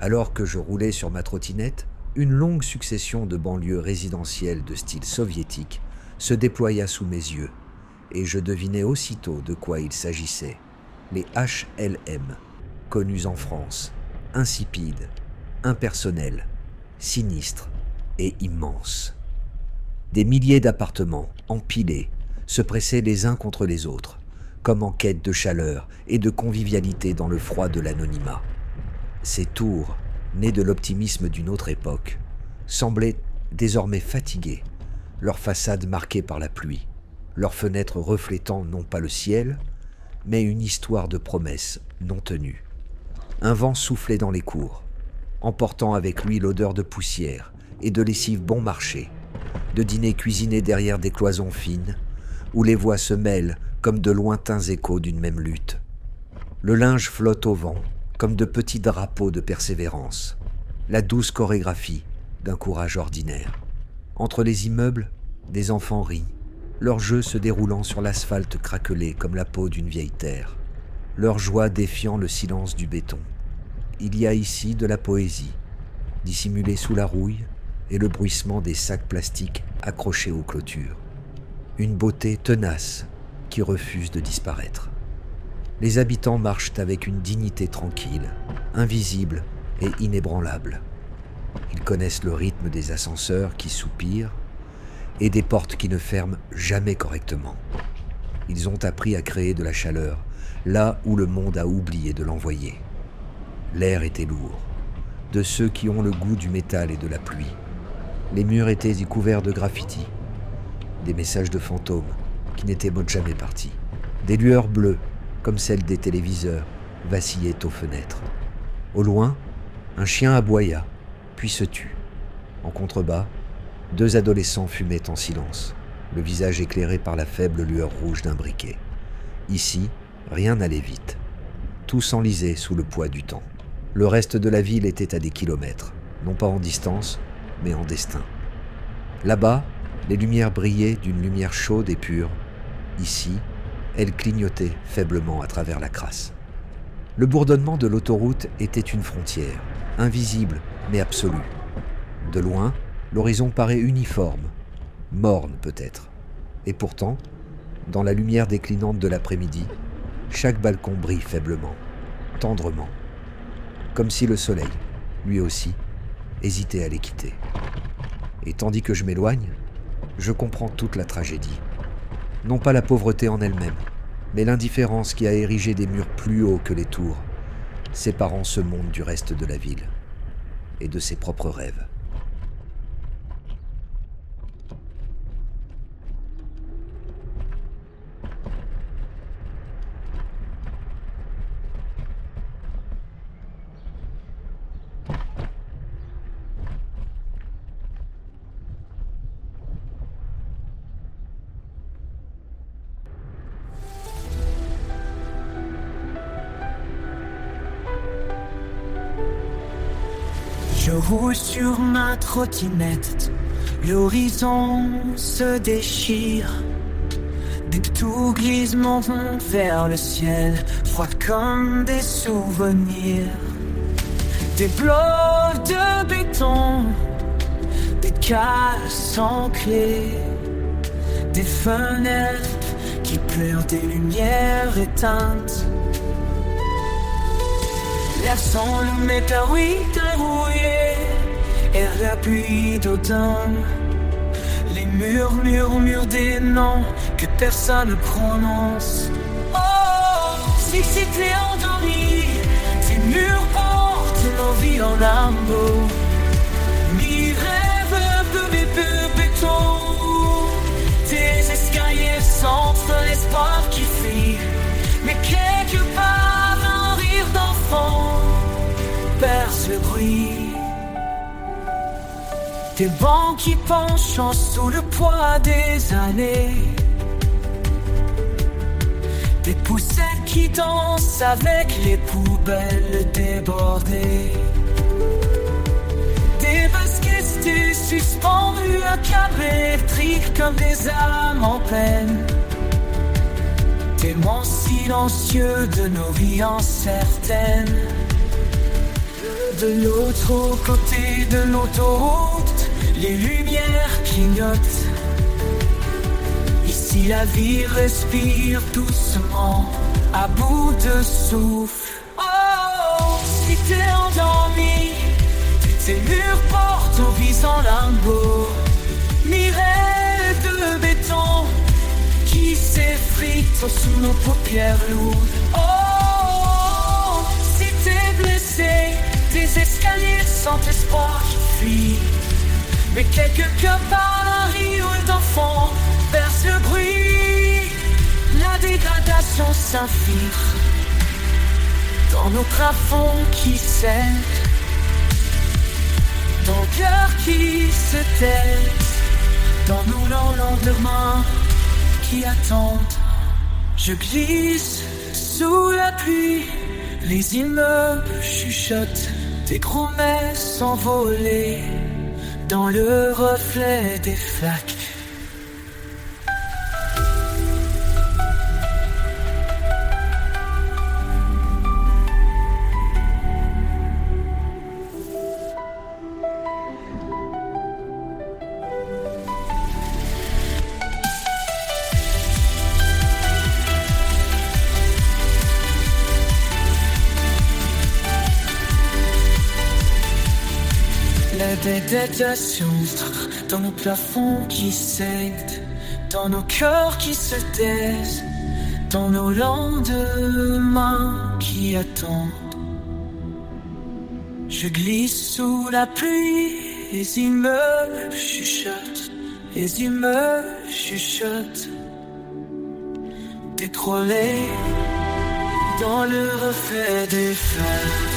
Alors que je roulais sur ma trottinette, une longue succession de banlieues résidentielles de style soviétique se déploya sous mes yeux, et je devinai aussitôt de quoi il s'agissait. Les HLM, connus en France, insipides, impersonnels, sinistres et immenses. Des milliers d'appartements, empilés, se pressaient les uns contre les autres, comme en quête de chaleur et de convivialité dans le froid de l'anonymat. Ces tours, nées de l'optimisme d'une autre époque, semblaient désormais fatiguées, leurs façades marquées par la pluie, leurs fenêtres reflétant non pas le ciel, mais une histoire de promesses non tenues. Un vent soufflait dans les cours, emportant avec lui l'odeur de poussière et de lessive bon marché, de dîners cuisinés derrière des cloisons fines, où les voix se mêlent comme de lointains échos d'une même lutte. Le linge flotte au vent, comme de petits drapeaux de persévérance, la douce chorégraphie d'un courage ordinaire. Entre les immeubles, des enfants rient, leur jeu se déroulant sur l'asphalte craquelé comme la peau d'une vieille terre, leur joie défiant le silence du béton. Il y a ici de la poésie, dissimulée sous la rouille et le bruissement des sacs plastiques accrochés aux clôtures. Une beauté tenace qui refuse de disparaître. Les habitants marchent avec une dignité tranquille, invisible et inébranlable. Ils connaissent le rythme des ascenseurs qui soupirent et des portes qui ne ferment jamais correctement. Ils ont appris à créer de la chaleur là où le monde a oublié de l'envoyer. L'air était lourd, de ceux qui ont le goût du métal et de la pluie. Les murs étaient couverts de graffitis, des messages de fantômes qui n'étaient jamais partis. Des lueurs bleues, comme celles des téléviseurs, vacillaient aux fenêtres. Au loin, un chien aboya, puis se tut. En contrebas, 2 adolescents fumaient en silence, le visage éclairé par la faible lueur rouge d'un briquet. Ici, rien n'allait vite. Tout s'enlisait sous le poids du temps. Le reste de la ville était à des kilomètres, non pas en distance, mais en destin. Là-bas, les lumières brillaient d'une lumière chaude et pure. Ici, elles clignotaient faiblement à travers la crasse. Le bourdonnement de l'autoroute était une frontière, invisible mais absolue. De loin, l'horizon paraît uniforme, morne peut-être. Et pourtant, dans la lumière déclinante de l'après-midi, chaque balcon brille faiblement, tendrement, comme si le soleil, lui aussi, hésitait à les quitter. Et tandis que je m'éloigne, je comprends toute la tragédie. Non pas la pauvreté en elle-même, mais l'indifférence qui a érigé des murs plus hauts que les tours, séparant ce monde du reste de la ville et de ses propres rêves. Je roule sur ma trottinette, l'horizon se déchire. Des tours grises montent vers le ciel, froides comme des souvenirs. Des blocs de béton, des cases sans clé, des fenêtres qui pleurent des lumières éteintes. L'air sent le météorite rouillé et la pluie d'automne. Les murmures des noms que personne ne prononce. Oh, si c'était endormi, ces murs portent nos vies en lambeaux. Mes rêves de béton, tes escaliers sentent l'espoir qui fuit. Mais quelque part un rire d'enfant perce le bruit. Des bancs qui penchent sous le poids des années. Des poussettes qui dansent avec les poubelles débordées. Des baskets suspendues à câbles électriques comme des âmes en peine. Témoins silencieux de nos vies incertaines. de l'autre côté de l'autoroute, les lumières clignotent. Ici la vie respire doucement, à bout de souffle. Oh, si t'es endormi, tes murs portent au visant limbo, mireille de béton qui s'effrite sous nos paupières lourdes. Oh, si t'es blessé, des escaliers sans espoir qui fuient, mais quelque part un rire d'enfant verse le bruit. La dégradation s'infiltre dans nos plafonds qui saignent, dans le cœur qui se taise, dans nos lendemains qui attendent. Je glisse sous la pluie, les immeubles chuchotent, des promesses s'envolées dans le reflet des flaques. La détestation dans nos plafonds qui saignent, dans nos cœurs qui se taisent, dans nos lendemains qui attendent. Je glisse sous la pluie, les immeubles chuchotent, les immeubles chuchotent, décrollés dans le reflet des feux.